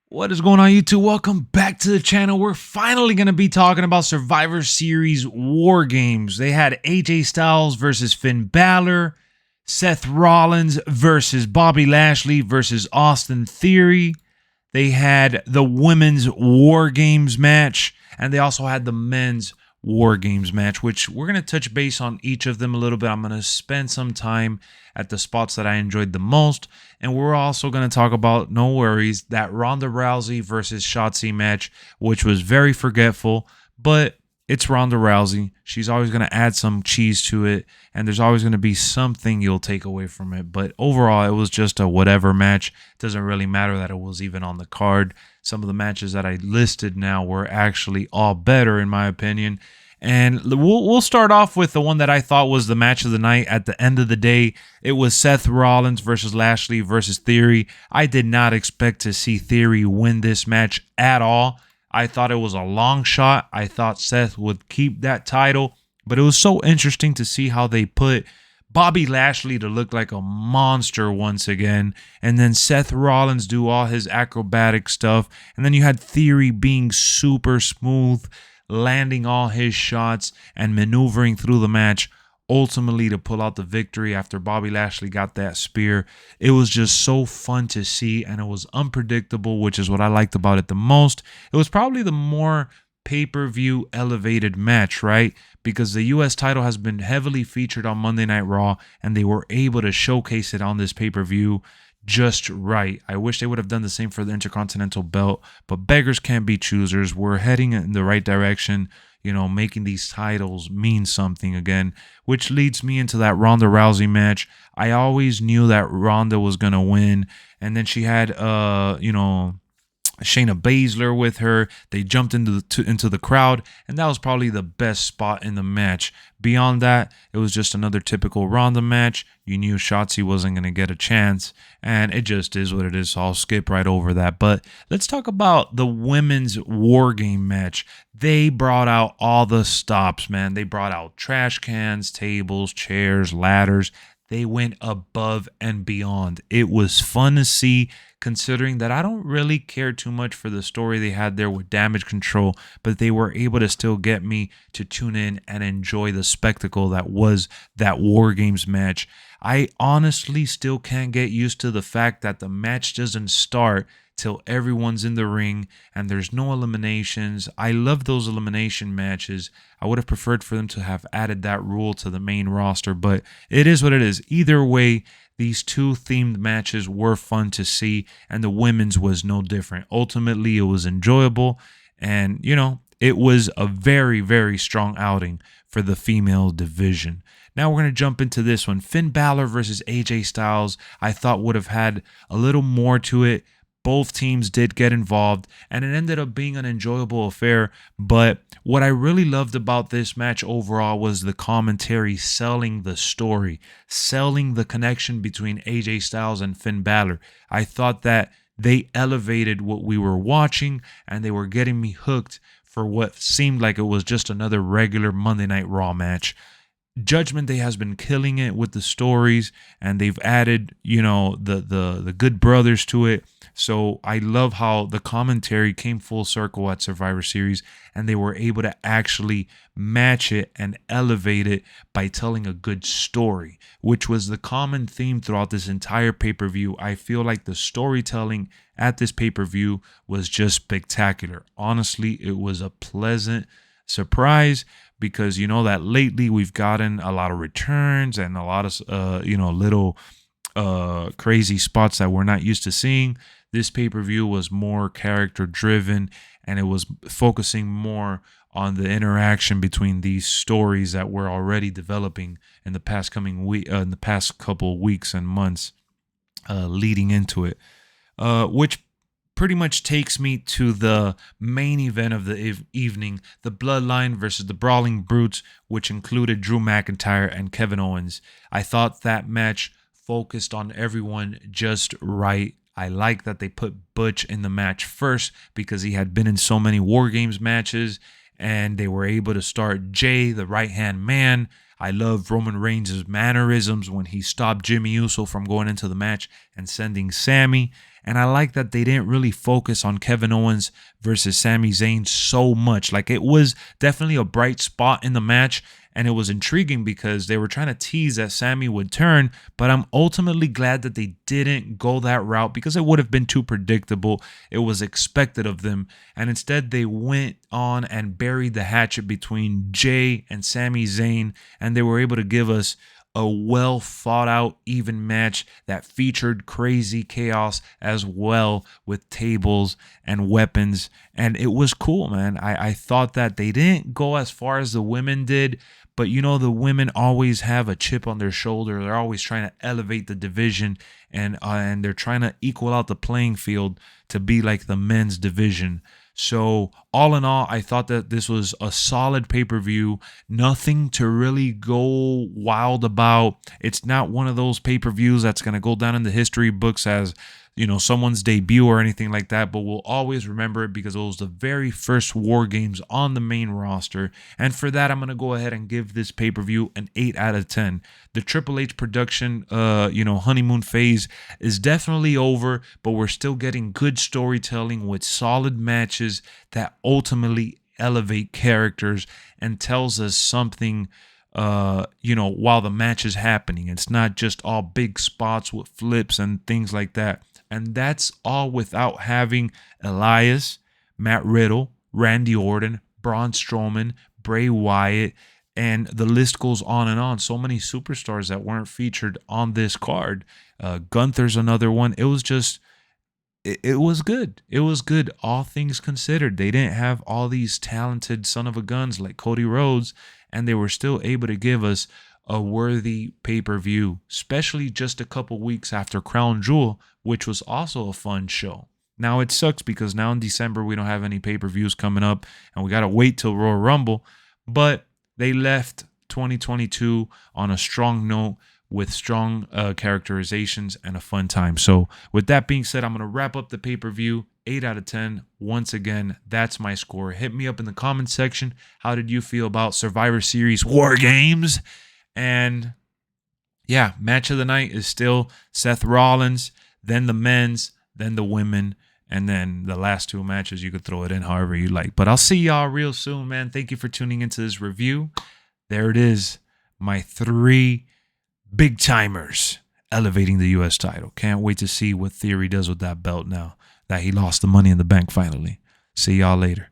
What is going on, YouTube? Welcome back to the channel. We're finally going to be talking about Survivor Series War Games. They had AJ Styles versus Finn Balor, Seth Rollins versus Bobby Lashley versus Austin Theory. They had the Women's War Games match, and they also had the Men's War Games match, which we're going to touch base on each of them a little bit. I'm going to spend some time at the spots that I enjoyed the most, and we're also going to talk about, no worries, that Ronda Rousey versus Shotzi match, which was very forgetful, but it's Ronda Rousey. She's always going to add some cheese to it, and there's always going to be something you'll take away from it. But overall, it was just a whatever match. It doesn't really matter that it was even on the card. Some of the matches that I listed now were actually all better, in my opinion. And we'll start off with the one that I thought was the match of the night. At the end of the day, it was Seth Rollins versus Lashley versus Theory. I did not expect to see Theory win this match at all. I thought it was a long shot. I thought Seth would keep that title, but it was so interesting to see how they put Bobby Lashley to look like a monster once again, and then Seth Rollins do all his acrobatic stuff, and then you had Theory being super smooth, landing all his shots and maneuvering through the match, ultimately to pull out the victory after Bobby Lashley got that spear. It was just so fun to see, and it was unpredictable, which is what I liked about it the most. It was probably the more pay-per-view elevated match, right? Because the US title has been heavily featured on Monday Night Raw, and they were able to showcase it on this pay-per-view just right. I wish they would have done the same for the Intercontinental belt, but beggars can't be choosers. We're heading in the right direction, you know, making these titles mean something again, which leads me into that Ronda Rousey match. I always knew that Ronda was going to win, and then she had Shayna Baszler with her. They jumped into the crowd, and that was probably the best spot in the match. Beyond that, it was just another typical Ronda match. You knew Shotzi wasn't going to get a chance, and it just is what it is, so I'll skip right over that. But let's talk about the Women's War Game match. They brought out all the stops, man. They brought out trash cans, tables, chairs, ladders. They went above and beyond. It was fun to see, considering that I don't really care too much for the story they had there with Damage Control, but they were able to still get me to tune in and enjoy the spectacle that was that War Games match. I honestly still can't get used to the fact that the match doesn't start till everyone's in the ring and there's no eliminations. I love those elimination matches. I would have preferred for them to have added that rule to the main roster, but it is what it is. Either way, these two themed matches were fun to see, and the women's was no different. Ultimately, it was enjoyable, and, you know, it was a very, very strong outing for the female division. Now we're going to jump into this one. Finn Balor versus AJ Styles, I thought would have had a little more to it. Both teams did get involved, and it ended up being an enjoyable affair. But what I really loved about this match overall was the commentary selling the story, selling the connection between AJ Styles and Finn Balor. I thought that they elevated what we were watching, and they were getting me hooked for what seemed like it was just another regular Monday Night Raw match. Judgment Day has been killing it with the stories, and they've added, you know, the Good Brothers to it. So I love how the commentary came full circle at Survivor Series, and they were able to actually match it and elevate it by telling a good story, which was the common theme throughout this entire pay-per-view. I feel like the storytelling at this pay-per-view was just spectacular. Honestly, it was a pleasant surprise, because you know that lately we've gotten a lot of returns and a lot of little crazy spots that we're not used to seeing. This pay-per-view was more character driven, and it was focusing more on the interaction between these stories that we're already developing in the past couple weeks and months leading into it, which pretty much takes me to the main event of the evening, the Bloodline versus the Brawling Brutes, which included Drew McIntyre and Kevin Owens. I thought that match focused on everyone just right. I like that they put Butch in the match first because he had been in so many War Games matches, and they were able to start Jay, the right-hand man. I love Roman Reigns' mannerisms when he stopped Jimmy Uso from going into the match and sending Sammy. And I like that they didn't really focus on Kevin Owens versus Sami Zayn so much. Like, it was definitely a bright spot in the match, and it was intriguing because they were trying to tease that Sami would turn, but I'm ultimately glad that they didn't go that route because it would have been too predictable. It was expected of them, and instead they went on and buried the hatchet between Jay and Sami Zayn, and they were able to give us a well thought out, even match that featured crazy chaos as well, with tables and weapons. And it was cool, man. I thought that they didn't go as far as the women did, but you know, the women always have a chip on their shoulder. They're always trying to elevate the division, and they're trying to equal out the playing field to be like the men's division. So all in all, I thought that this was a solid pay-per-view. Nothing to really go wild about. It's not one of those pay-per-views that's going to go down in the history books as, you know, someone's debut or anything like that, but we'll always remember it because it was the very first War Games on the main roster. And for that, I'm going to go ahead and give this pay-per-view an 8 out of 10. The Triple H production, honeymoon phase is definitely over, but we're still getting good storytelling with solid matches that ultimately elevate characters and tells us something while the match is happening. It's not just all big spots with flips and things like that. And that's all without having Elias, Matt Riddle, Randy Orton, Braun Strowman, Bray Wyatt, and the list goes on and on. So many superstars that weren't featured on this card. Gunther's another one. It was just, it was good. It was good, all things considered. They didn't have all these talented son of a guns like Cody Rhodes, and they were still able to give us a worthy pay-per-view, especially just a couple weeks after Crown Jewel, which was also a fun show. Now it sucks because now in December we don't have any pay-per-views coming up, and we got to wait till Royal Rumble, but they left 2022 on a strong note with strong characterizations and a fun time. So with that being said, I'm going to wrap up the pay-per-view. 8 out of 10. Once again, that's my score. Hit me up in the comment section. How did you feel about Survivor Series War Games? And yeah, match of the night is still Seth Rollins, then the men's, then the women, and then the last two matches, you could throw it in however you like. But I'll see y'all real soon, man. Thank you for tuning into this review. There it is, my 3 big timers elevating the U.S. title. Can't wait to see what Theory does with that belt now that he lost the Money in the Bank finally. See y'all later.